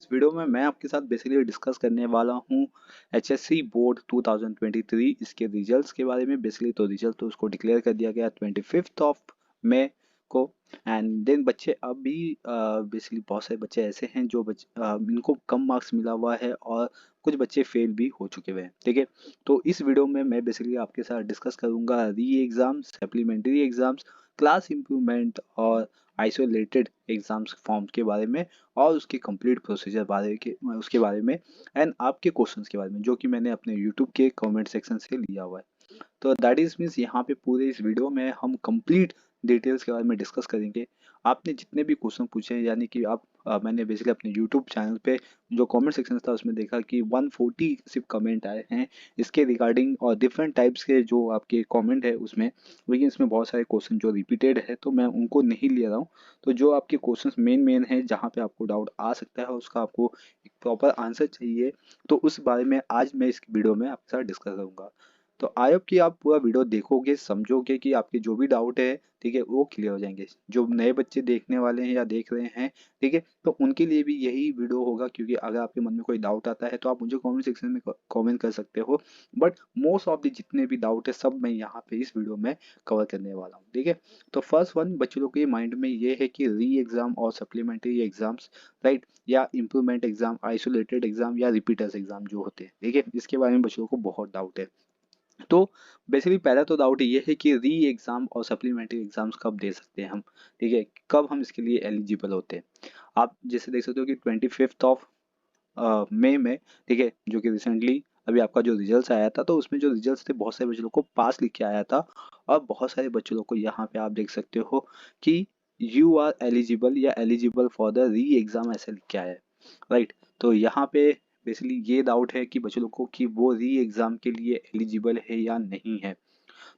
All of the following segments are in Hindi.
इस वीडियो में मैं आपके साथ बेसिकली डिस्कस करने वाला हूँ एचएससी बोर्ड 2023 इसके रिजल्ट्स के बारे में। बेसिकली तो रिजल्ट तो उसको डिक्लेयर कर दिया गया 25 ऑफ मई को। एंड देन बच्चे अभी बेसिकली बहुत सारे बच्चे ऐसे हैं जो इनको कम मार्क्स मिला हुआ है और कुछ बच्चे फेल भी हो चुके हुए हैं। ठीक है, तो इस वीडियो में मैं बेसिकली आपके साथ डिस्कस करूंगा री exams, supplementary exams, class improvement और आइसोलेटेड एग्जाम्स फॉर्म के बारे में और उसके कंप्लीट प्रोसीजर उसके बारे में एंड आपके क्वेश्चंस के बारे में, जो कि मैंने अपने यूट्यूब के कमेंट सेक्शन से लिया हुआ है। तो दैट इज मीन्स यहाँ पे पूरे इस वीडियो में हम कंप्लीट डिटेल्स के बारे में डिस्कस करेंगे। आपने जितने भी क्वेश्चन पूछे हैं, यानी कि मैंने बेसिकली अपने यूट्यूब चैनल पे जो कमेंट सेक्शन था उसमें देखा कि 140 सिर्फ कमेंट आए हैं इसके रिगार्डिंग, और डिफरेंट टाइप्स के जो आपके कमेंट है उसमें। लेकिन इसमें बहुत सारे क्वेश्चन जो रिपीटेड है तो मैं उनको नहीं ले रहा हूँ। तो जो आपके क्वेश्चन मेन है जहाँ पे आपको डाउट आ सकता है, उसका आपको एक प्रॉपर आंसर चाहिए, तो उस बारे में आज मैं इस वीडियो में आपके साथ डिस्कस करूंगा। तो आई होप कि आप पूरा वीडियो देखोगे, समझोगे कि आपके जो भी डाउट है, ठीक है, वो क्लियर हो जाएंगे। जो नए बच्चे देखने वाले हैं या देख रहे हैं, ठीक है, तो उनके लिए भी यही वीडियो होगा, क्योंकि अगर आपके मन में कोई डाउट आता है तो आप मुझे कमेंट सेक्शन में कमेंट कर सकते हो। बट मोस्ट ऑफ द जितने भी डाउट है सब मैं यहाँ पे इस वीडियो में कवर करने वाला हूँ। ठीक है, तो फर्स्ट वन बच्चों लोग के माइंड में ये है कि री एग्जाम और सप्लीमेंट्री एग्जाम्स, राइट, या इम्प्रूवमेंट एग्जाम, आइसोलेटेड एग्जाम या रिपीटर्स एग्जाम जो होते हैं, ठीक है, इसके बारे में बच्चों को बहुत डाउट है। तो बेसिकली पहला तो डाउट ये है कि री एग्जाम और सप्लीमेंट्री एग्जाम्स कब दे सकते हैं हम, ठीक है, कब हम इसके लिए एलिजिबल होते हैं। आप जैसे देख सकते हो कि 25 ऑफ मई में, ठीक है, जो कि रिसेंटली अभी आपका जो रिजल्ट आया था, तो उसमें जो रिजल्ट थे बहुत सारे बच्चों को पास लिख के आया था। और बहुत सारे बच्चों को यहाँ पे आप देख सकते हो कि यू आर एलिजिबल या eligible for the re exam ऐसे लिख के आया है, राइट। तो यहाँ पे बेसिकली ये डाउट है कि बच्चों लोग को कि वो री एग्जाम के लिए एलिजिबल है या नहीं है।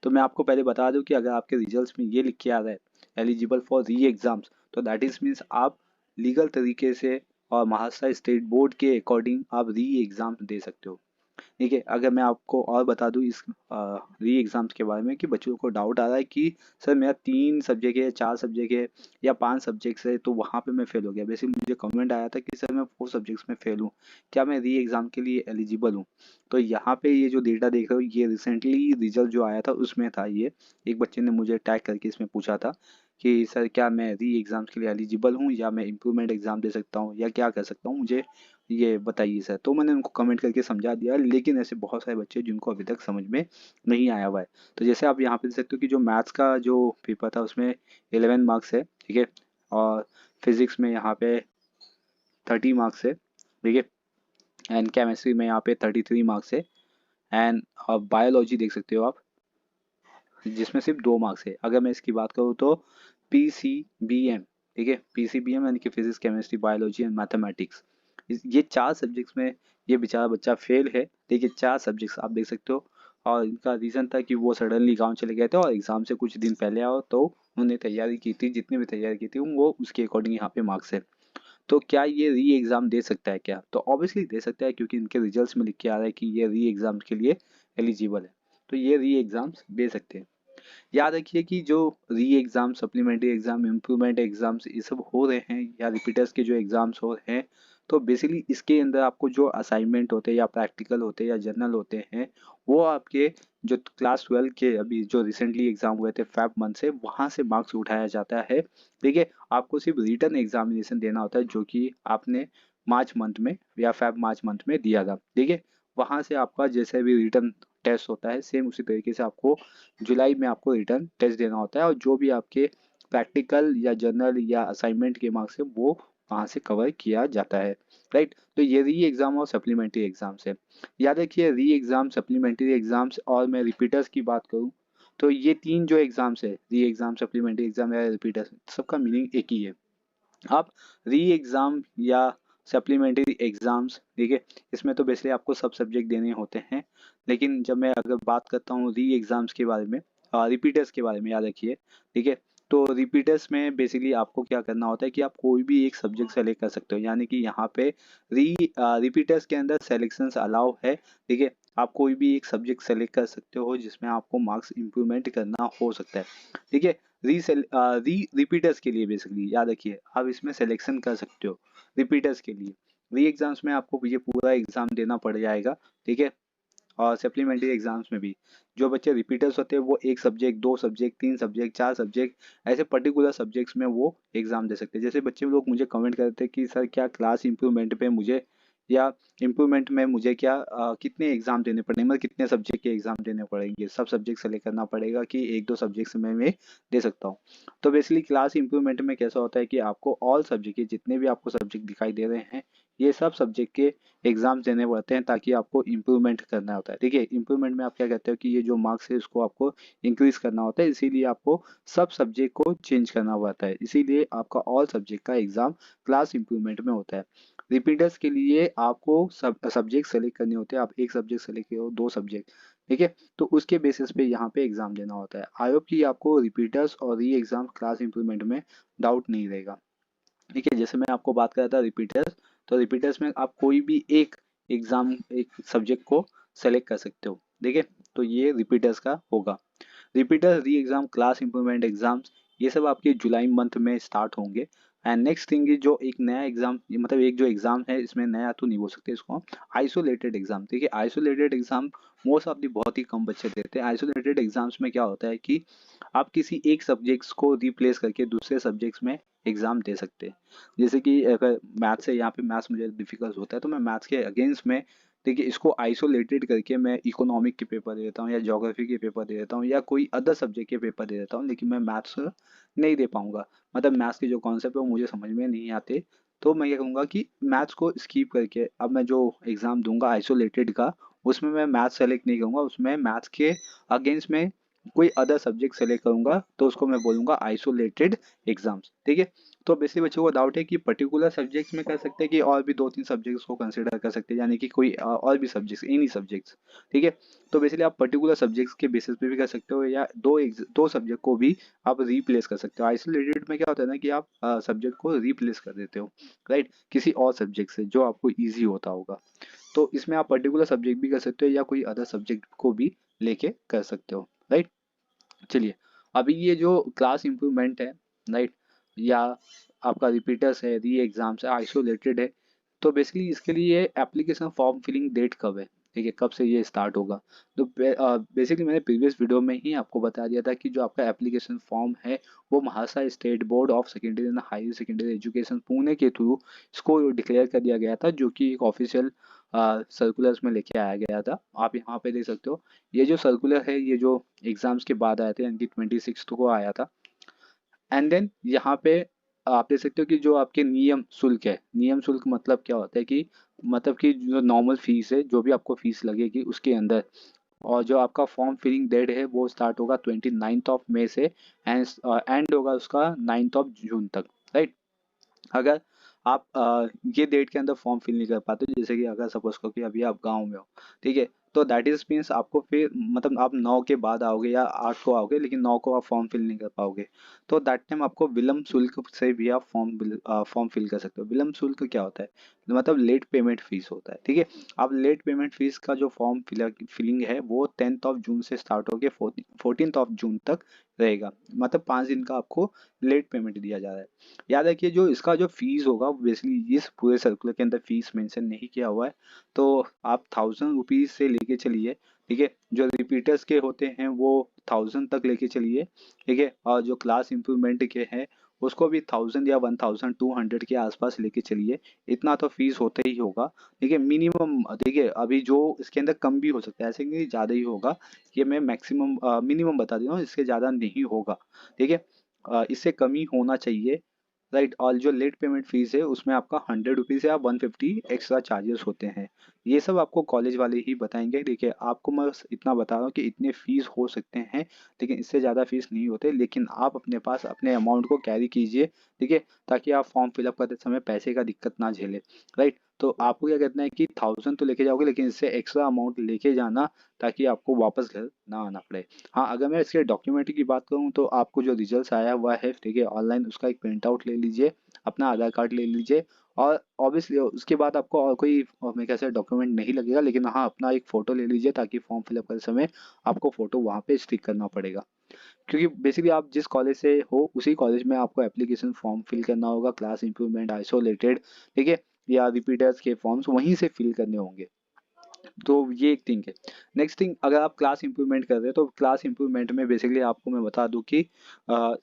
तो मैं आपको पहले बता दूं कि अगर आपके रिजल्ट्स में ये लिख के आ रहा है एलिजिबल फॉर री एग्जाम्स, तो दैट इज मीन्स आप लीगल तरीके से और महाराष्ट्र स्टेट बोर्ड के अकॉर्डिंग आप री एग्जाम दे सकते हो। ठीक है, अगर मैं आपको और बता दूं इस री एग्जाम्स के बारे में, कि बच्चों को डाउट आ रहा है कि सर मेरा 3 सब्जेक्ट है, 4 सब्जेक्ट है या 5 सब्जेक्ट्स है, तो वहाँ पे मैं फेल हो गया। बेसिकली मुझे कमेंट आया था कि सर मैं 4 सब्जेक्ट्स में फेल हूँ, क्या मैं री एग्जाम के लिए एलिजिबल हूँ। तो यहाँ पे ये जो डेटा देख रहे हो, ये रिसेंटली रिजल्ट जो आया था उसमें था ये। एक बच्चे ने मुझे टैग करके इसमें पूछा था कि सर क्या मैं री एग्जाम्स के लिए एलिजिबल हूँ, या मैं इम्प्रूवमेंट एग्जाम दे सकता हूँ, या क्या कर सकता हूँ, मुझे ये बताइए सर। तो मैंने उनको कमेंट करके समझा दिया, लेकिन ऐसे बहुत सारे बच्चे जिनको अभी तक समझ में नहीं आया हुआ है। तो जैसे आप यहाँ पे देख सकते हो कि जो मैथ्स का जो पेपर था उसमें 11 मार्क्स है, ठीक है, और फिजिक्स में यहाँ पे 30 मार्क्स है, ठीक है, एंड केमिस्ट्री में यहाँ पे 33 मार्क्स है, एंड बायोलॉजी देख सकते हो आप, जिसमें सिर्फ 2 मार्क्स है। अगर मैं इसकी बात करूँ तो PCBM, ठीक है, PCBM यानी कि physics, chemistry, biology and mathematics, ये 4 सब्जेक्ट्स में ये बेचारा बच्चा फेल है। देखिए 4 सब्जेक्ट्स आप देख सकते हो, और इनका रीज़न था कि वो सडनली गांव चले गए थे और एग्ज़ाम से कुछ दिन पहले आओ, तो उन्होंने तैयारी की थी, जितनी भी तैयारी की थी वो उसके अकॉर्डिंग यहाँ पे मार्क्स है। तो क्या ये री एग्ज़ाम दे सकता है क्या? तो ऑब्वियसली दे सकता है, क्योंकि इनके रिजल्ट्स में लिख के आ रहा है कि ये री एग्ज़ाम के लिए एलिजिबल है, तो ये री एग्ज़ाम्स दे सकते हैं। याद रखिए कि जो री exam, supplementary exam, improvement exams ये सब हो रहे हैं, या रिपीटर्स के जो एग्ज़ाम्स हो रहे हैं, तो बेसिकली इसके अंदर आपको जो असाइनमेंट होते हैं या प्रैक्टिकल होते हैं या जर्नल होते हैं, वो आपके जो क्लास 12 के अभी जो रिसेंटली एग्ज़ाम हुए थे फेब मंथ से, वहाँ से मार्क्स उठाया जाता है। ठीक है, आपको सिर्फ रिटन एग्जामिनेशन देना होता है, जो कि आपने मार्च मंथ में या फेब मार्च मंथ में दिया था। ठीक है, वहाँ से आपका जैसे भी रिटन टेस्ट होता है, सेम उसी तरीके से आपको जुलाई में आपको रिटर्न टेस्ट देना होता है, और जो भी आपके प्रैक्टिकल या जर्नल या असाइनमेंट के मार्क्स है वो वहाँ से कवर किया जाता है, राइट। तो ये री एग्ज़ाम और सप्लीमेंट्री एग्ज़ाम्स है। याद रखिए री एग्ज़ाम, सप्लीमेंट्री एग्ज़ाम्स और मैं रिपीटर्स की बात करूँ, तो ये 3 जो एग्ज़ाम्स है, री एग्ज़ाम, सप्लीमेंट्री एग्ज़ाम या रिपीटर्स, सबका मीनिंग एक ही है। आप री एग्ज़ाम या सप्लीमेंट्री एग्ज़ाम्स, ठीक है, इसमें तो बेसिकली आपको सब सब्जेक्ट देने होते हैं। लेकिन जब मैं अगर बात करता हूँ री एग्ज़ाम्स के बारे में, रिपीटर्स के बारे में, याद रखिए, ठीक है, तो रिपीटर्स में बेसिकली आपको क्या करना होता है कि आप कोई भी एक सब्जेक्ट सेलेक्ट कर सकते हो, यानी कि यहाँ पे रिपीटर्स के अंदर सेलेक्शंस अलाउ है, ठीक है। आप कोई भी एक सब्जेक्ट सेलेक्ट कर सकते हो जिसमें आपको मार्क्स इंप्रूवमेंट करना हो सकता है, ठीक है। रिपीटर्स के लिए बेसिकली याद रखिए आप इसमें सिलेक्शन कर सकते हो रिपीटर्स के लिए। री एग्जाम्स में आपको ये पूरा एग्जाम देना पड़ जाएगा, ठीक है। और सप्लीमेंट्री एग्जाम्स में भी जो बच्चे रिपीटर्स होते हैं वो एक सब्जेक्ट, दो सब्जेक्ट, तीन सब्जेक्ट, चार सब्जेक्ट, ऐसे पर्टिकुलर सब्जेक्ट्स में वो एग्जाम दे सकते हैं। जैसे बच्चे लोग मुझे कमेंट करते हैं कि सर क्या क्लास इंप्रूवमेंट पे मुझे या इम्प्रूवमेंट में मुझे क्या कितने एग्जाम देने पड़ेंगे, मतलब कितने सब्जेक्ट के एग्जाम देने पड़ेंगे, सब सब्जेक्ट सेलेक्ट करना पड़ेगा कि एक दो सब्जेक्ट में मैं दे सकता हूँ। तो बेसिकली क्लास इंप्रूवमेंट में कैसा होता है कि आपको ऑल सब्जेक्ट के जितने भी आपको सब्जेक्ट दिखाई दे रहे हैं, ये सब सब्जेक्ट के एग्जाम देने पड़ते हैं ताकि आपको इम्प्रूवमेंट करना होता है, ठीक है। इम्प्रूवमेंट में आप क्या कहते हो कि ये जो मार्क्स है उसको आपको इंक्रीज करना होता है, इसीलिए आपको सब सब्जेक्ट को चेंज करना पड़ता है, इसीलिए आपका ऑल सब्जेक्ट का एग्जाम क्लास इंप्रूवमेंट में होता है। रिपीटर्स के लिए आपको सब सब्जेक्ट सेलेक्ट करने होते हैं, आप एक सब्जेक्ट सेलेक्ट करो, दो सब्जेक्ट, ठीक है। तो उसके बेसिस पे यहाँ पे एग्जाम देना होता है। आई होप कि आपको रिपीटर्स और री एग्जाम क्लास इंप्रूवमेंट में डाउट नहीं रहेगा, ठीक है। जैसे मैं आपको बात कर रहा था रिपीटर्स, तो रिपीटर्स में आप कोई भी एक एग्जाम, एक सब्जेक्ट को सेलेक्ट कर सकते हो, ठीक है। तो ये रिपीटर्स का होगा। रिपीटर्स, री एग्जाम, क्लास इंप्रूवमेंट एग्जाम्स, ये सब आपके जुलाई मंथ में स्टार्ट होंगे। एंड नेक्स्ट थिंग इज जो एक नया एग्जाम, मतलब एक जो एग्जाम है, इसमें नया तो नहीं बोल सकते इसको, आइसोलेटेड एग्जाम, ठीक है। Isolated exam most of the बहुत ही कम बच्चे देते हैं। आइसोलेटेड एग्जाम्स में क्या होता है कि आप किसी एक सब्जेक्ट्स को रिप्लेस करके दूसरे सब्जेक्ट्स में एग्जाम दे सकते हैं। जैसे कि अगर मैथ्स है, यहाँ पे मैथ्स मुझे डिफिकल्ट होता है तो मैं मैथ्स के अगेंस्ट में, देखिए, इसको आइसोलेटेड करके मैं इकोनॉमिक के पेपर दे देता हूँ या ज्योग्राफी के पेपर दे देता हूँ या कोई अदर सब्जेक्ट के पेपर दे देता हूँ, लेकिन मैं मैथ्स नहीं दे पाऊंगा। मतलब मैथ्स के जो कॉन्सेप्ट है वो मुझे समझ में नहीं आते, तो मैं ये कहूँगा कि मैथ्स को स्कीप करके अब मैं जो एग्ज़ाम दूंगा आइसोलेटेड का, उसमें मैं मैथ्स सेलेक्ट नहीं करूँगा, उसमें मैथ्स के अगेंस्ट में कोई अदर सब्जेक्ट सेलेक्ट करूंगा, तो उसको मैं बोलूंगा आइसोलेटेड एग्जाम्स, ठीक है। तो बेसिकली बच्चों को डाउट है कि पर्टिकुलर सब्जेक्ट्स में कर सकते हैं कि और भी दो तीन सब्जेक्ट्स को कंसिडर कर सकते हैं, यानी कि कोई और भी सब्जेक्ट्स, एनी सब्जेक्ट्स, ठीक है। तो बेसिकली आप पर्टिकुलर सब्जेक्ट्स के बेसिस पे भी कर सकते हो या दो सब्जेक्ट को भी आप रिप्लेस कर सकते हो। आइसोलेटेड में क्या होता है ना कि आप सब्जेक्ट को रिप्लेस कर देते हो, राइट, किसी और सब्जेक्ट से जो आपको ईजी होता होगा। तो इसमें आप पर्टिकुलर सब्जेक्ट भी कर सकते हो या कोई अदर सब्जेक्ट को भी लेके कर सकते हो, राइट। चलिए, अभी ये जो क्लास इम्प्रूवमेंट है, राइट, या आपका रिपीटर्स है, री एग्जाम्स है, आइसोलेटेड है, तो बेसिकली इसके लिए एप्लीकेशन फॉर्म फिलिंग डेट कब है, ठीक है, कब से ये स्टार्ट होगा। तो बेसिकली मैंने प्रीवियस वीडियो में ही आपको बता दिया था कि जो आपका एप्लीकेशन फॉर्म है वो Maharashtra state board of secondary and higher secondary education Pune के थ्रू इसको डिक्लेयर कर दिया गया था, जो कि एक ऑफिशियल सर्कुलर्स में लेके आया गया था। आप यहाँ पे देख सकते हो, ये जो सर्कुलर है ये जो एग्जाम्स के बाद आए थे, यानी कि 26 को आया था। एंड देन यहाँ पे आप देख सकते हो कि जो आपके नियम शुल्क है, नियम शुल्क मतलब क्या होता है कि मतलब कि जो नॉर्मल फीस है, जो भी आपको फीस लगेगी उसके अंदर, और जो आपका फॉर्म फिलिंग डेट है वो स्टार्ट होगा 29 मई से एंड एंड होगा उसका 9 जून तक, राइट। अगर आप ये डेट के अंदर फॉर्म फिल नहीं कर पाते, जैसे कि अगर सपोज करो कि अभी आप गांव में हो, ठीक है, तो दैट इज मीन्स आपको फिर मतलब आप 9 के बाद आओगे या 8 को आओगे, लेकिन 9 को आप फॉर्म फिल नहीं कर पाओगे, तो दैट टाइम आपको विलम्ब शुल्क से भी आप फॉर्म फिल कर सकते हो। विलम्ब शुल्क क्या होता है, मतलब लेट पेमेंट फीस होता है, ठीक है। अब लेट पेमेंट फीस का जो फॉर्म फिलिंग है वो 10 जून से स्टार्ट होकर 14 जून तक रहेगा, मतलब 5 दिन का आपको लेट पेमेंट दिया जा रहा है। याद रखिए जो इसका जो फीस होगा बेसिकली इस पूरे सर्कुलर के अंदर फीस मेंशन नहीं किया हुआ है, तो आप 1000 रुपीज से लेके चलिए, ठीक है। जो रिपीटर्स के होते हैं वो 1000 तक लेके चलिए, ठीक है। और जो क्लास इंप्रूवमेंट के हैं उसको भी 1000 या 1200 के आसपास लेके चलिए, इतना तो फीस होता ही होगा, ठीक है, मिनिमम। देखिए अभी जो इसके अंदर कम भी हो सकता है, ऐसे नहीं ज़्यादा ही होगा, ये मैं मैक्सिमम मिनिमम बता रहा हूँ, इससे ज़्यादा नहीं होगा, ठीक है। इससे कम ही होना चाहिए, राइट। और जो लेट पेमेंट फीस है उसमें आपका 100 रुपीज़ या 150 एक्स्ट्रा चार्जेस होते हैं। ये सब आपको कॉलेज वाले ही बताएंगे, देखिए आपको मैं बस इतना बता रहा हूँ कि इतने फीस हो सकते हैं, लेकिन इससे ज़्यादा फीस नहीं होते, लेकिन आप अपने पास अपने अमाउंट को कैरी कीजिए, ठीक है, ताकि आप फॉर्म फिलअप करते समय पैसे का दिक्कत ना झेले, राइट। तो आपको क्या करना है कि 1000 तो लेके जाओगे, लेकिन इससे एक्स्ट्रा अमाउंट लेके जाना ताकि आपको वापस घर ना आना पड़े। हाँ, अगर मैं इसके डॉक्यूमेंट की बात करूँ तो आपको जो रिजल्ट आया हुआ है, ठीक है, ऑनलाइन, उसका एक प्रिंट आउट ले लीजिए, अपना आधार कार्ड ले लीजिए, और ऑब्वियसली उसके बाद आपको और कोई मेरे ख्याल से डॉक्यूमेंट नहीं लगेगा, लेकिन हाँ अपना एक फ़ोटो ले लीजिए ताकि फॉर्म फिलअप करते समय आपको फ़ोटो वहाँ पे स्टिक करना पड़ेगा, क्योंकि बेसिकली आप जिस कॉलेज से हो उसी कॉलेज में आपको एप्लीकेशन फॉर्म फिल करना होगा, क्लास इंप्रूवमेंट आइसोलेटेड, ठीक है। या रिपीटर्स के फॉर्म्स वहीं से फिल करने होंगे। तो ये एक थिंग है। नेक्स्ट थिंग, अगर आप क्लास इंप्रूवमेंट कर रहे हो तो क्लास इंप्रूवमेंट में बेसिकली आपको मैं बता दूं कि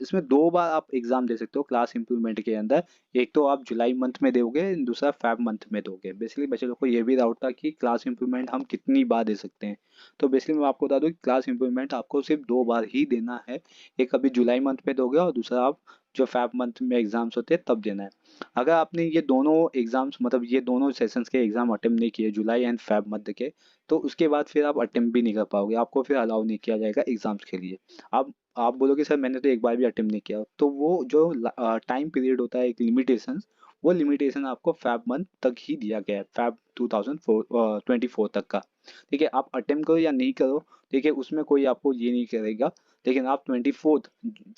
इसमें दो बार आप एग्जाम दे सकते हो क्लास इंप्रूवमेंट के अंदर। एक तो आप जुलाई मंथ में दोगे, दूसरा फेब मंथ में दोगे। बेसिकली बच्चे लोग को ये भी डाउट था कि क्लास इंप्रूवमेंट हम कितनी बार दे सकते हैं। तो बेसिकली मैं आपको बता दूं कि क्लास इंप्रूवमेंट आपको सिर्फ दो बार ही देना है। एक अभी जुलाई मंथ में दोगे और दूसरा आप जो फेब मंथ में एग्जाम्स होते हैं तब देना है। अगर आपने ये दोनों एग्जाम्स मतलब ये दोनों सेशंस के एग्जाम अटेम्प्ट नहीं किए, जुलाई एंड फेब मंथ के, तो उसके बाद फिर आप अटेम्प्ट भी नहीं कर पाओगे, आपको फिर अलाउ नहीं किया जाएगा एग्जाम्स के लिए। आप बोलोगे सर मैंने तो एक बार भी अटेम्प्ट नहीं किया, तो वो जो टाइम पीरियड होता है एक लिमिटेशन, वो लिमिटेशन आपको फेब मंथ तक ही दिया गया है, फेब 2024 तक का। ठीक है, आप अटेम्प्ट करो या नहीं करो, ठीक है, उसमें कोई आपको ये नहीं करेगा। लेकिन आप 24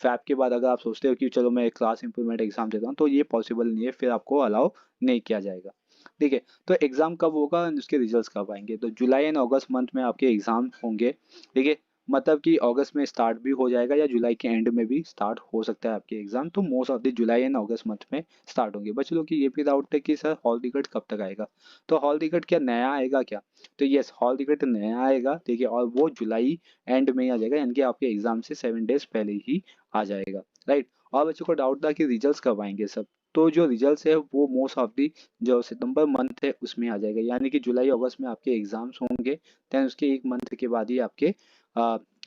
फैब के बाद अगर आप सोचते हो कि चलो मैं क्लास इंप्रूवमेंट एग्जाम देता हूँ, तो ये पॉसिबल नहीं है, फिर आपको अलाउ नहीं किया जाएगा। ठीक है, तो एग्जाम कब होगा और उसके रिजल्ट्स कब आएंगे? तो जुलाई एंड अगस्त मंथ में आपके एग्जाम होंगे। ठीक है, मतलब कि अगस्त में स्टार्ट भी हो जाएगा या जुलाई के एंड में भी स्टार्ट हो सकता है आपके एग्जाम। तो most of the July and August month में स्टार्ट होंगे। बच्चे लोग की ये भी डाउट है कि सर हॉल टिकट कब तक आएगा? तो हॉल टिकट क्या नया आएगा क्या? तो यस, हॉल टिकट नया आएगा। ठीक है, और वो जुलाई एंड में ही आ जाएगा, यानी कि आपके एग्जाम से 7 डेज पहले ही आ जाएगा। राइट। और बच्चों को डाउट था कि रिजल्ट्स कब आएंगे सब। तो जो रिजल्ट्स है वो मोस्ट ऑफ दी जो सितंबर मंथ है उसमें आ जाएगा, यानी कि जुलाई अगस्त में आपके एग्जाम्स होंगे। देन उसके एक मंथ के बाद ही आपके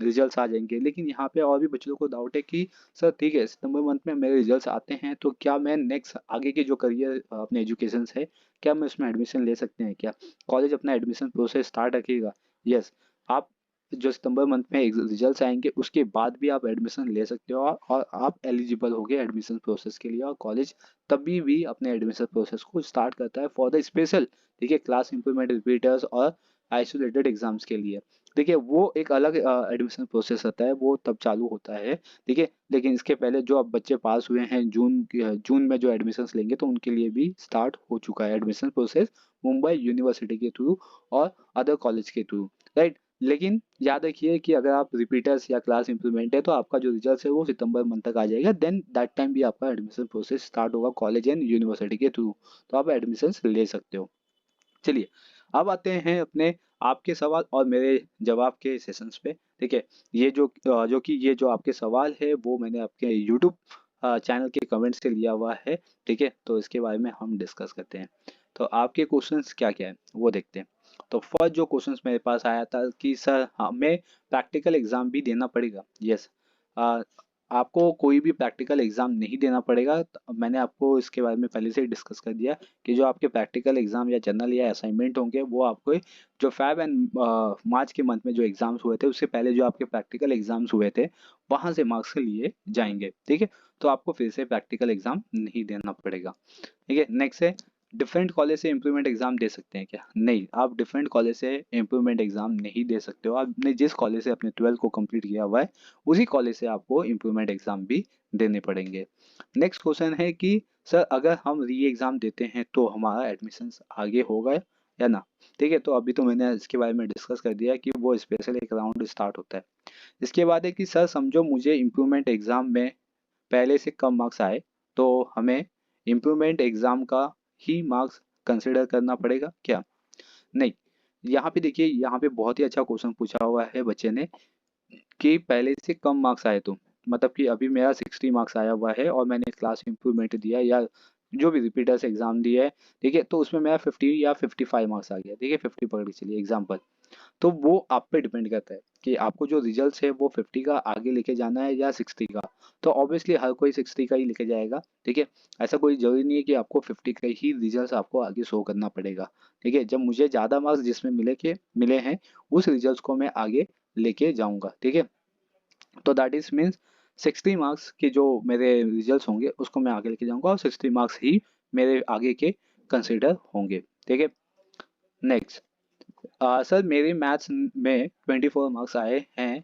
रिजल्ट्स आ जाएंगे। लेकिन यहाँ पे और भी बच्चों को डाउट है कि सर ठीक है सितंबर मंथ में मेरे रिजल्ट्स आते हैं, तो क्या मैं नेक्स्ट आगे के जो करियर अपने एजुकेशन है, क्या मैं उसमें एडमिशन ले सकते हैं क्या? कॉलेज अपना एडमिशन प्रोसेस स्टार्ट रखेगा। यस, आप जो सितंबर मंथ में रिजल्ट्स आएंगे उसके बाद भी आप एडमिशन ले सकते हो, और आप एलिजिबल होगे एडमिशन प्रोसेस के लिए। और कॉलेज तभी भी अपने एडमिशन प्रोसेस को स्टार्ट करता है फॉर द स्पेशल, ठीक है, क्लास इंप्रूवमेंट रिपीटर्स और आइसोलेटेड एग्जाम्स के लिए। देखिए वो एक अलग एडमिशन प्रोसेस रहता है, वो तब चालू होता है। ठीक है, लेकिन इसके पहले जो अब बच्चे पास हुए हैं जून में जो एडमिशन्स लेंगे, तो उनके लिए भी स्टार्ट हो चुका है एडमिशन प्रोसेस मुंबई यूनिवर्सिटी के थ्रू और अदर कॉलेज के थ्रू। राइट। लेकिन याद रखिए कि अगर आप रिपीटर्स या क्लास इंप्रूवमेंट है, तो आपका जो रिजल्ट है वो सितंबर मंथ तक आ जाएगा। देन दैट टाइम भी आपका एडमिशन प्रोसेस स्टार्ट होगा कॉलेज एंड यूनिवर्सिटी के थ्रू, तो आप एडमिशन ले सकते हो। चलिए, अब आते हैं अपने आपके सवाल और मेरे जवाब के सेशंस पे। ठीक है, ये जो आपके सवाल है वो मैंने आपके यूट्यूब चैनल के कमेंट से लिया हुआ है। ठीक है, तो इसके बारे में हम डिस्कस करते हैं। तो आपके क्वेश्चंस क्या क्या है वो देखते हैं। तो फर्स्ट जो क्वेश्चंस मेरे पास आया था कि सर हमें प्रैक्टिकल एग्जाम भी देना पड़ेगा? यस, आपको कोई भी प्रैक्टिकल एग्जाम नहीं देना पड़ेगा। मैंने आपको इसके बारे में पहले से ही डिस्कस कर दिया कि जो आपके प्रैक्टिकल एग्जाम या जर्नल या असाइनमेंट होंगे वो आपको जो फेब एंड मार्च के मंथ में जो एग्जाम्स हुए थे उससे पहले जो आपके प्रैक्टिकल एग्जाम्स हुए थे वहां से मार्क्स लिए जाएंगे। ठीक है, तो आपको फिर से प्रैक्टिकल एग्जाम नहीं देना पड़ेगा। ठीक है, नेक्स्ट है डिफरेंट कॉलेज से इम्प्रूवमेंट एग्जाम दे सकते हैं क्या? नहीं, आप डिफरेंट कॉलेज से इम्प्रूवमेंट एग्जाम नहीं दे सकते हो। आपने जिस कॉलेज से अपने 12th को कंप्लीट किया हुआ है उसी कॉलेज से आपको इम्प्रूवमेंट एग्जाम भी देने पड़ेंगे। नेक्स्ट क्वेश्चन है कि सर अगर हम री एग्जाम देते हैं तो हमारा एडमिशन आगे होगा या ना? ठीक है, तो अभी तो मैंने इसके बारे में डिस्कस कर दिया कि वो स्पेशल एक राउंड स्टार्ट होता है। इसके बाद है कि सर समझो मुझे इम्प्रूवमेंट एग्जाम में पहले से कम मार्क्स आए, तो हमें इम्प्रूवमेंट एग्जाम का ही मार्क्स कंसिडर करना पड़ेगा क्या? नहीं, यहाँ पे देखिए, यहाँ पे बहुत ही अच्छा क्वेश्चन पूछा हुआ है बच्चे ने कि पहले से कम मार्क्स आए तो मतलब कि अभी मेरा 60 मार्क्स आया हुआ है और मैंने क्लास इंप्रूवमेंट दिया या जो भी रिपीटर्स एग्जाम दिया है, ठीक है, तो उसमें मेरा 50 या 55 मार्क्स आ गया। ठीक है, 50 पकड़ के चलिए एग्जाम्पल। तो वो आप पे डिपेंड करता है कि आपको जो रिजल्ट्स है वो 50 का आगे लेके जाना है या 60 का। तो ऑब्वियसली हर कोई 60 का ही लेके जाएगा। ठीक है, ऐसा कोई जरूरी नहीं है कि आपको 50 का ही रिजल्ट्स आपको आगे शो करना पड़ेगा। ठीक है, जब मुझे ज़्यादा मार्क्स जिसमें मिले हैं उस रिजल्ट्स को मैं आगे लेके जाऊंगा। ठीक है, तो दैट इज मीन्स 60 मार्क्स के जो मेरे रिजल्ट्स होंगे उसको मैं आगे लेके जाऊंगा और 60 मार्क्स ही मेरे आगे के कंसिडर होंगे। ठीक है, नेक्स्ट, सर मेरे मैथ्स में 24 मार्क्स आए हैं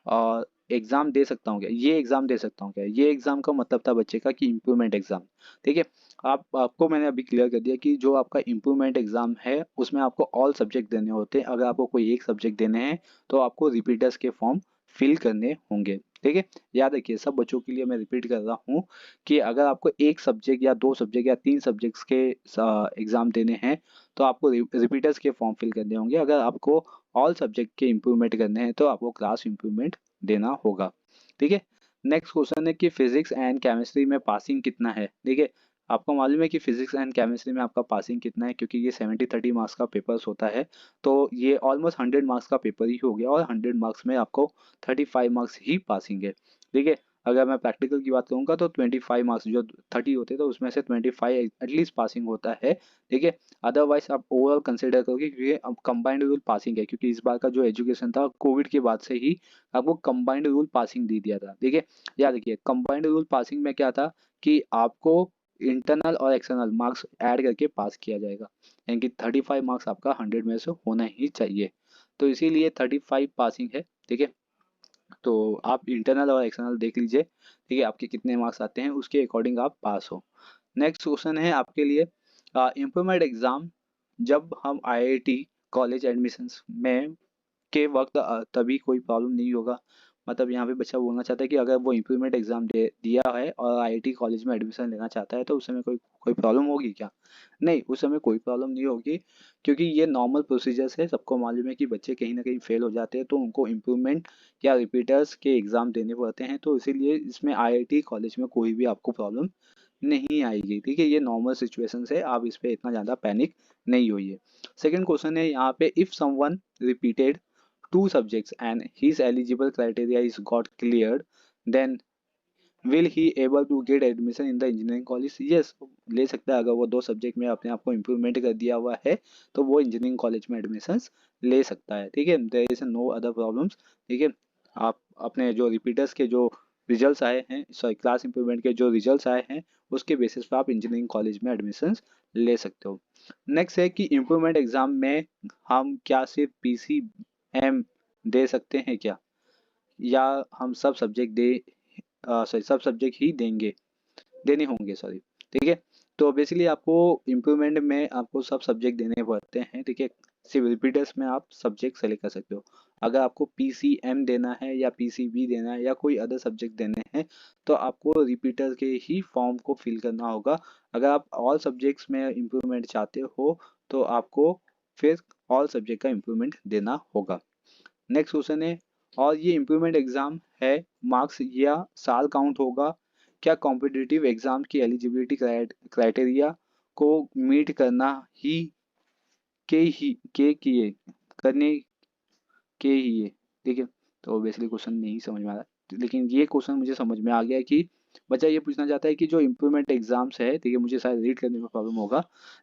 और एग्जाम दे सकता हूँ क्या? ये एग्जाम दे सकता हूँ क्या? ये एग्जाम का मतलब था बच्चे का कि इम्प्रूवमेंट एग्जाम। ठीक है, आपको मैंने अभी क्लियर कर दिया कि जो आपका इम्प्रूवमेंट एग्जाम है उसमें आपको ऑल सब्जेक्ट देने होते हैं। अगर आपको कोई एक सब्जेक्ट देने हैं तो आपको रिपीटर्स के फॉर्म फिल करने होंगे। ठीक है, याद रखिए सब बच्चों के लिए मैं रिपीट कर रहा हूँ कि अगर आपको एक सब्जेक्ट या दो सब्जेक्ट या तीन सब्जेक्ट्स के एग्जाम देने हैं तो आपको रिपीटर्स के फॉर्म फिल करने होंगे। अगर आपको ऑल सब्जेक्ट के इम्प्रूवमेंट करने हैं तो आपको क्लास इम्प्रूवमेंट देना होगा। ठीक है, नेक्स्ट क्वेश्चन है कि फिजिक्स एंड केमिस्ट्री में पासिंग कितना है। ठीक है, आपको मालूम है कि फिजिक्स एंड केमिस्ट्री में आपका पासिंग कितना है, क्योंकि ये 70-30 मार्क्स का पेपर्स होता है, तो ये ऑलमोस्ट 100 मार्क्स का पेपर ही हो गया और 100 मार्क्स में आपको 35 मार्क्स ही पासिंग है। ठीक है, अगर मैं प्रैक्टिकल की बात करूंगा तो 25 मार्क्स जो 30 होते हैं तो उसमें से 25 एटलीस्ट पासिंग होता है। ठीक है, अदरवाइज आप ओवरऑल कंसिडर करोगे क्योंकि अब कंबाइंड रूल पासिंग है, क्योंकि इस बार का जो एजुकेशन था कोविड के बाद से ही आपको कंबाइंड रूल पासिंग दे दिया था। ठीक है, याद रखिए कंबाइंड रूल पासिंग में क्या था कि आपको इंटरनल और एक्सटर्नल मार्क्स ऐड करके पास किया जाएगा, यानी कि 35 मार्क्स आपका 100 में से होना ही चाहिए, तो इसीलिए 35 पासिंग है। ठीक है, तो आप इंटरनल और एक्सटर्नल देख लीजिए, ठीक है, आपके कितने मार्क्स आते हैं उसके अकॉर्डिंग आप पास हो। नेक्स्ट क्वेश्चन है आपके लिए इम्प्रूवमेंट एग्जाम जब हम आईआईटी कॉलेज एडमिशन्स में के वक्त तभी कोई प्रॉब्लम नहीं होगा। मतलब यहाँ पे बच्चा बोलना चाहता है कि अगर वो इम्प्रूवमेंट एग्जाम दे दिया है और आईआईटी कॉलेज में एडमिशन लेना चाहता है तो उस समय कोई कोई प्रॉब्लम होगी क्या? नहीं, उस समय कोई प्रॉब्लम नहीं होगी, क्योंकि ये नॉर्मल प्रोसीजर्स है। सबको मालूम है कि बच्चे कहीं ना कहीं फेल हो जाते हैं तो उनको इम्प्रूवमेंट या रिपीटर्स के एग्ज़ाम देने पड़ते हैं, तो इसीलिए इसमें आईआईटी कॉलेज में कोई भी आपको प्रॉब्लम नहीं आएगी। ठीक है, ये नॉर्मल सिचुएशंस है, आप इस पे इतना ज़्यादा पैनिक नहीं होइए। सेकंड क्वेश्चन है यहाँ पे, if someone repeated two subjects and his eligible criteria is got cleared, then will he able to get admission in the engineering college? Yes, ले सकता है। अगर वो दो सब्जेक्ट में अपने आप को इम्प्रूवमेंट कर दिया हुआ है तो वो इंजीनियरिंग कॉलेज में एडमिशन ले सकता है। ठीक है, there is no other problems. ठीक है, आप अपने जो रिपीटर्स के जो रिजल्ट्स आए हैं, सॉरी क्लास इम्प्रूवमेंट के जो रिजल्ट्स आए हैं उसके बेसिस पर आप इंजीनियरिंग कॉलेज में एडमिशन ले सकते हो। नेक्स्ट है कि इम्प्रूवमेंट एग्जाम में हम क्या सिर्फ पीसीएम दे सकते हैं क्या, या हम सब सब्जेक्ट दे सॉरी सब सब्जेक्ट ही देने होंगे, सॉरी। ठीक है, तो बेसिकली आपको इम्प्रूवमेंट में आपको सब सब्जेक्ट देने पड़ते हैं। ठीक है, सिर्फ रिपीटर्स में आप सब्जेक्ट सेलेक्ट कर सकते हो। अगर आपको पीसीएम देना है या पीसीबी देना है या कोई अदर सब्जेक्ट देने हैं तो आपको रिपीटर के ही फॉर्म को फिल करना होगा। अगर आप ऑल सब्जेक्ट्स में इम्प्रूवमेंट चाहते हो तो आपको फिर ऑल सब्जेक्ट का इम्प्रूवमेंट देना होगा। नेक्स्ट क्वेश्चन है, और ये इम्प्रूवमेंट एग्जाम है, मार्क्स या साल काउंट होगा? क्या कॉम्पिटिटिव एग्जाम की एलिजिबिलिटी क्राइटेरिया को मीट करना ही के किए करने के ही है? ठीक है, तो बेसिकली क्वेश्चन नहीं समझ में आ रहा, लेकिन ये क्वेश्चन मुझे समझ में आ गया है कि बच्चा ये पूछना चाहता है कि जो इम्प्रूवमेंट एग्जाम्स है, ठीक है, मुझे शायद रीड करने में प्रॉब्लम होगा,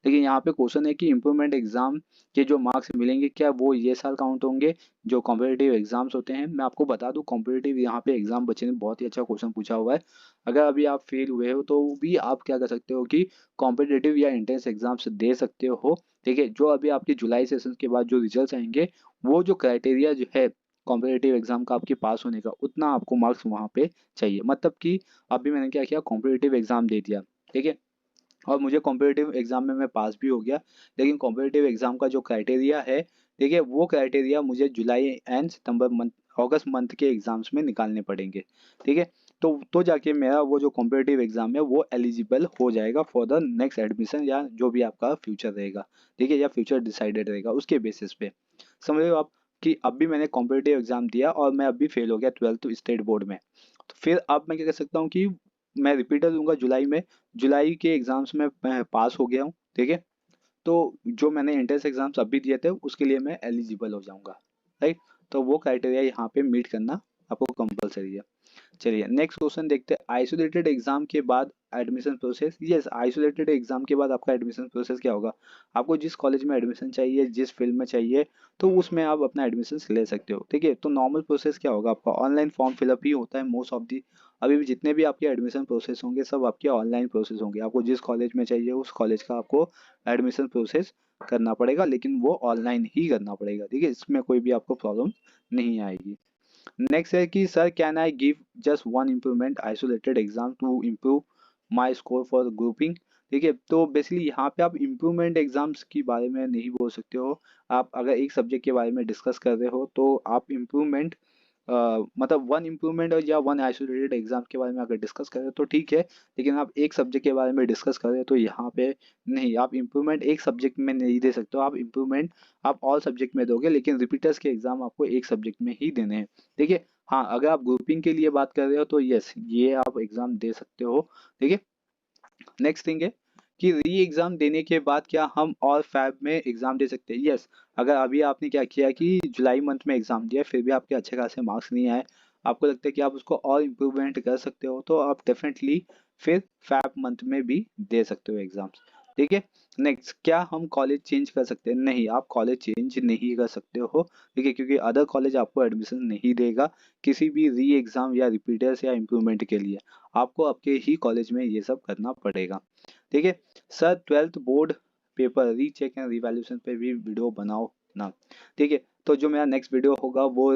लेकिन यहाँ पे क्वेश्चन है कि इम्प्रूवमेंट एग्जाम के जो मार्क्स मिलेंगे क्या वो ये साल काउंट होंगे जो कॉम्पिटिटिव एग्जाम्स होते हैं? मैं आपको बता दूं कॉम्पिटिटिव यहाँ पे एग्जाम बच्चे ने बहुत ही अच्छा क्वेश्चन पूछा हुआ है। अगर अभी आप फेल हुए हो तो भी आप क्या कर सकते हो कि कॉम्पिटिटिव या एंट्रेंस एग्जाम्स दे सकते हो। ठीक है, जो अभी आपके जुलाई सेशन के बाद जो रिजल्ट आएंगे वो जो क्राइटेरिया जो है कॉम्पिटिटिव एग्जाम का आपके पास होने का उतना आपको मार्क्स वहाँ पे चाहिए। मतलब कि अभी मैंने क्या किया, कॉम्पिटिटिव एग्जाम दे दिया, ठीक है, और मुझे कॉम्पिटिटिव एग्जाम में मैं पास भी हो गया, लेकिन कॉम्पिटिटिव एग्जाम का जो क्राइटेरिया है, ठीक है, वो क्राइटेरिया मुझे जुलाई एंड सितंबर मंथ अगस्त मंथ के एग्जाम्स में निकालने पड़ेंगे। ठीक है, तो जाके मेरा वो जो कॉम्पिटिटिव एग्जाम है वो एलिजिबल हो जाएगा फॉर द नेक्स्ट एडमिशन या जो भी आपका फ्यूचर रहेगा। ठीक है, या फ्यूचर डिसाइडेड रहेगा उसके बेसिस पे। समझ रहे हो आप कि अब भी मैंने कॉम्पिटिटिव एग्जाम दिया और मैं अभी फेल हो गया 12th स्टेट बोर्ड में, तो फिर अब मैं क्या कर सकता हूँ कि मैं रिपीटर दूंगा जुलाई में, जुलाई के एग्जाम्स में मैं पास हो गया हूँ। ठीक है, तो जो मैंने एंट्रेंस एग्जाम्स अभी दिए थे उसके लिए मैं एलिजिबल हो जाऊंगा, राइट। तो वो क्राइटेरिया यहाँ पे मीट करना आपको कंपलसरी है। चलिए नेक्स्ट क्वेश्चन देखते हैं, आइसोलेटेड एग्जाम के बाद admission process. Yes, isolated exam के बाद आपका एडमिशन प्रोसेस क्या होगा, आपको जिस कॉलेज में एडमिशन चाहिए जिस फील्ड में चाहिए तो उसमें आप अपना एडमिशन ले सकते हो। ठीक है, तो नॉर्मल प्रोसेस क्या होगा, आपका ऑनलाइन फॉर्म फिलअप ही होता है मोस्ट ऑफ दी, अभी भी जितने भी आपके एडमिशन प्रोसेस होंगे सब आपके ऑनलाइन प्रोसेस होंगे। आपको जिस कॉलेज में चाहिए उस कॉलेज का आपको एडमिशन प्रोसेस करना पड़ेगा, लेकिन वो ऑनलाइन ही करना पड़ेगा। ठीक है, इसमें कोई भी आपको प्रॉब्लम नहीं आएगी। नेक्स्ट है कि sir can I give just one improvement isolated exam to improve my score for grouping? ठीक है, तो बेसिकली यहाँ पे आप इम्प्रूवमेंट एग्जाम्स के बारे में नहीं बोल सकते हो। आप अगर एक सब्जेक्ट के बारे में डिस्कस कर रहे हो तो आप इम्प्रूवमेंट मतलब वन इम्प्रूवमेंट या वन आइसोलेटेड एग्जाम के बारे में अगर डिस्कस करें तो ठीक है, लेकिन आप एक सब्जेक्ट के बारे में डिस्कस करें तो यहाँ पे नहीं, आप इम्प्रूवमेंट एक सब्जेक्ट में नहीं दे सकते हो, आप इम्प्रूवमेंट आप ऑल सब्जेक्ट में दोगे, लेकिन रिपीटर्स के एग्जाम आपको एक सब्जेक्ट में ही देने हैं। ठीक है, हाँ अगर आप ग्रुपिंग के लिए बात कर रहे हो तो यस ये आप एग्जाम दे सकते हो। ठीक है, नेक्स्ट थिंग है कि री एग्जाम देने के बाद क्या हम और फैब में एग्जाम दे सकते हैं? यस, अगर अभी आपने क्या किया कि जुलाई मंथ में एग्जाम दिया फिर भी आपके अच्छे खासे मार्क्स नहीं आए, आपको लगता है कि आप उसको और इम्प्रूवमेंट कर सकते हो, तो आप डेफिनेटली फिर फैब मंथ में भी दे सकते हो एग्जाम्स। ठीक है, नेक्स्ट, क्या हम कॉलेज चेंज कर सकते हैं? नहीं, आप कॉलेज चेंज नहीं कर सकते हो। ठीक है, क्योंकि अदर कॉलेज आपको एडमिशन नहीं देगा किसी भी री एग्जाम या रिपीटर्स या इम्प्रूवमेंट के लिए, आपको आपके ही कॉलेज में ये सब करना पड़ेगा। ठीक है sir, 12th board paper recheck and revaluation पे भी वीडियो बनाओ ना। ठीक है, तो जो मेरा नेक्स्ट वीडियो होगा वो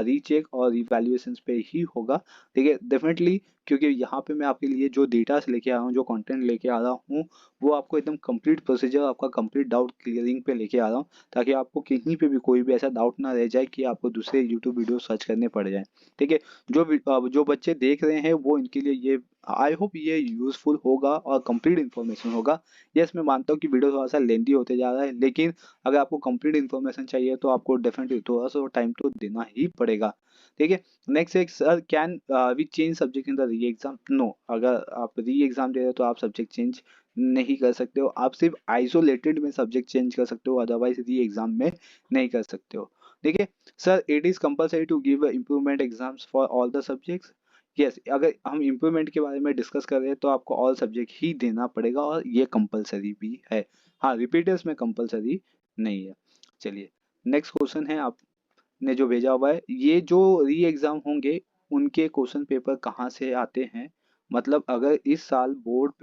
रीचेक और रिवैल्यूएशन पे ही होगा। ठीक है, डेफिनेटली, क्योंकि यहाँ पे मैं आपके लिए जो डेटास लेके आ रहा हूँ, जो कंटेंट लेके आ रहा हूँ, वो आपको एकदम कंप्लीट प्रोसीजर, आपका कंप्लीट डाउट क्लियरिंग पे लेके आ रहा हूँ, ताकि आपको कहीं पे भी कोई भी ऐसा डाउट ना रह जाए कि आपको दूसरे यूट्यूब वीडियो सर्च करने पड़ जाए। ठीक है, जो बच्चे देख रहे हैं वो इनके लिए ये आई होप ये यूजफुल होगा और कंप्लीट इन्फॉर्मेशन होगा। यस, मैं मानता हूँ कि वीडियो थोड़ा सा लेंदी होते जा रहा है, लेकिन अगर आपको कंप्लीट इन्फॉर्मेशन चाहिए तो आपको डेफिनेटली थोड़ा सा टाइम तो देना ही पड़ेगा। ठीक है, नेक्स्ट एक, sir can we change subject in the re exam? No, अगर आप री एग्जाम दे रहे हो तो आप सब्जेक्ट चेंज नहीं कर सकते हो, आप सिर्फ आइसोलेटेड में सब्जेक्ट चेंज कर सकते हो, अदरवाइज री एग्जाम में नहीं कर सकते हो। ठीक है sir, it is compulsory to give improvement exams for all the subjects? Yes, अगर हम इम्प्रूवमेंट के बारे में डिस्कस कर रहे हैं तो आपको ऑल सब्जेक्ट ही देना पड़ेगा और ये कंपलसरी भी है। हाँ, रिपीटर्स में कंपलसरी नहीं है। चलिए, नेक्स्ट क्वेश्चन है आपने जो भेजा हुआ है, ये जो री एग्जाम होंगे उनके क्वेश्चन पेपर कहाँ से आते हैं? मतलब अगर इस साल बोर्ड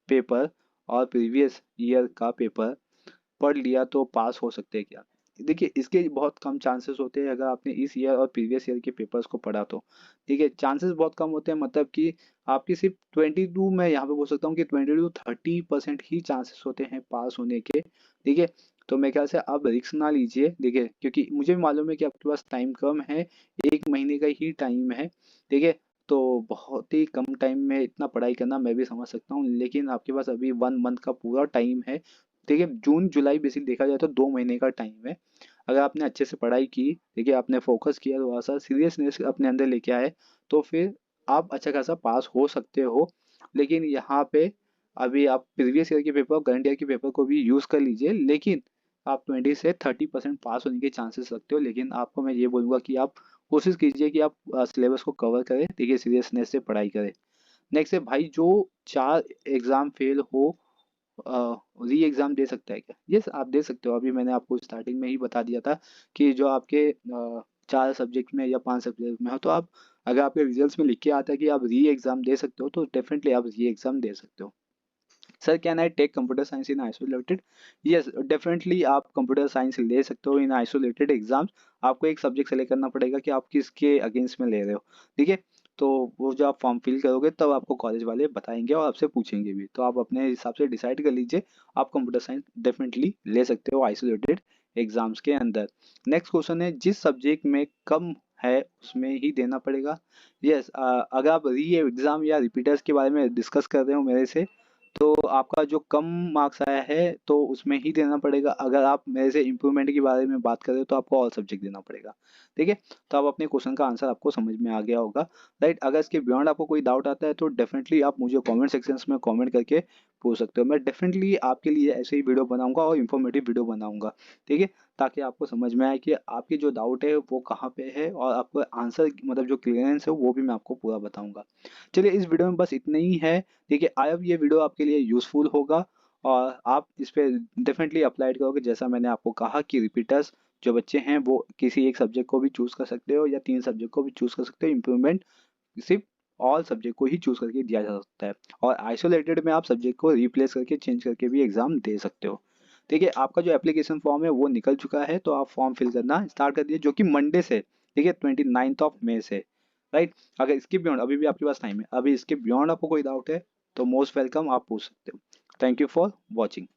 पेपर और प्रीवियस ईयर का पेपर पढ़ लिया तो पास हो सकते हैं क्या? देखिए, इसके बहुत कम चांसेस होते हैं अगर आपने इस ईयर और प्रीवियस ईयर के पेपर्स को पढ़ा तो। ठीक है, चांसेस बहुत कम होते हैं, मतलब कि आपकी सिर्फ 22, मैं यहाँ पे बोल सकता हूँ कि 20 to 30% ही चांसेस होते हैं पास होने के। ठीक है, तो मेरे ख्याल से आप रिस्क ना लीजिए। देखिए, क्योंकि मुझे भी मालूम है कि आपके पास टाइम कम है, 1 महीने का ही टाइम है। ठीक है, तो बहुत ही कम टाइम में इतना पढ़ाई करना मैं भी समझ सकता हूँ, लेकिन आपके पास अभी 1 मंथ का पूरा टाइम है। ठीक है, जून जुलाई बेसिक देखा जाए तो 2 महीने का टाइम है। अगर आपने अच्छे से पढ़ाई की, ठीक है, आपने फोकस किया, थोड़ा सा सीरियसनेस अपने अंदर लेके आए, तो फिर आप अच्छा खासा पास हो सकते हो। लेकिन यहाँ पे अभी आप प्रीवियस ईयर के पेपर और करंट ईयर के पेपर को भी यूज़ कर लीजिए, लेकिन आप 20 से 30% पास होने के चांसेस रखते हो। लेकिन आपको मैं ये बोलूँगा कि आप कोशिश कीजिए कि आप सिलेबस को कवर करें, ठीक है, सीरियसनेस से पढ़ाई करें। नेक्स्ट है भाई, जो 4 एग्ज़ाम फेल हो री एग्ज़ाम दे सकता है क्या? यस, आप दे सकते हो। अभी मैंने आपको स्टार्टिंग में ही बता दिया था कि जो आपके 4 सब्जेक्ट में या 5 सब्जेक्ट में हो, तो आप अगर आपके रिजल्ट्स में लिख के आता है कि आप री एग्ज़ाम दे सकते हो, तो डेफिनेटली आप री एग्ज़ाम दे सकते हो। Sir, can I take computer science in isolated? Yes, definitely आप कंप्यूटर साइंस ले सकते हो इन आइसोलेटेड एग्जाम्स। आपको एक सब्जेक्ट सेलेक्ट करना पड़ेगा कि आप किसके अगेंस्ट में ले रहे हो। ठीक है, तो वो जो आप फॉर्म फिल करोगे तब आपको कॉलेज वाले बताएंगे और आपसे पूछेंगे भी, तो आप अपने हिसाब से डिसाइड कर लीजिए। आप कंप्यूटर साइंस डेफिनेटली ले सकते हो आइसोलेटेड एग्जाम्स के अंदर। नेक्स्ट क्वेश्चन है, जिस सब्जेक्ट में कम है उसमें ही देना पड़ेगा? यस, अगर आप री एग्जाम या रिपीटर्स के बारे में डिस्कस कर रहे हो मेरे से, तो आपका जो कम मार्क्स आया है तो उसमें ही देना पड़ेगा। अगर आप मेरे से इम्प्रूवमेंट के बारे में बात करें तो आपको ऑल सब्जेक्ट देना पड़ेगा। ठीक है, तो आप अपने क्वेश्चन का आंसर आपको समझ में आ गया होगा, राइट? अगर इसके बियॉन्ड आपको कोई डाउट आता है तो डेफिनेटली आप मुझे कमेंट सेक्शंस में कमेंट करके पूछ सकते हो। मैं डेफिनेटली आपके लिए ऐसे ही वीडियो बनाऊंगा और इन्फॉर्मेटिव वीडियो बनाऊंगा। ठीक है, ताकि आपको समझ में आए कि आपकी जो डाउट है वो कहाँ पे है, और आपको आंसर मतलब जो क्लियरेंस है वो भी मैं आपको पूरा बताऊंगा। चलिए, इस वीडियो में बस इतना ही है। ठीक है, आई होप ये वीडियो आपके लिए यूज़फुल होगा और आप इस पे डेफिनेटली अप्लाई करोगे। जैसा मैंने आपको कहा कि रिपीटर्स जो बच्चे हैं वो किसी एक सब्जेक्ट को भी चूज़ कर सकते हो या 3 सब्जेक्ट को भी चूज़ कर सकते हो। इम्प्रूवमेंट सिर्फ ऑल सब्जेक्ट को ही चूज़ करके दिया जा सकता है, और आइसोलेटेड में आप सब्जेक्ट को रिप्लेस करके चेंज करके भी एग्ज़ाम दे सकते हो। ठीक है, आपका जो एप्लीकेशन फॉर्म है वो निकल चुका है, तो आप फॉर्म फिल करना स्टार्ट कर दिए, जो कि मंडे से, ठीक है, 29 मई से, राइट? अगर इसके बियॉन्ड अभी भी आपके पास टाइम है, अभी इसके बियॉन्ड आपको कोई डाउट है तो मोस्ट वेलकम, आप पूछ सकते हो। Thank you for watching.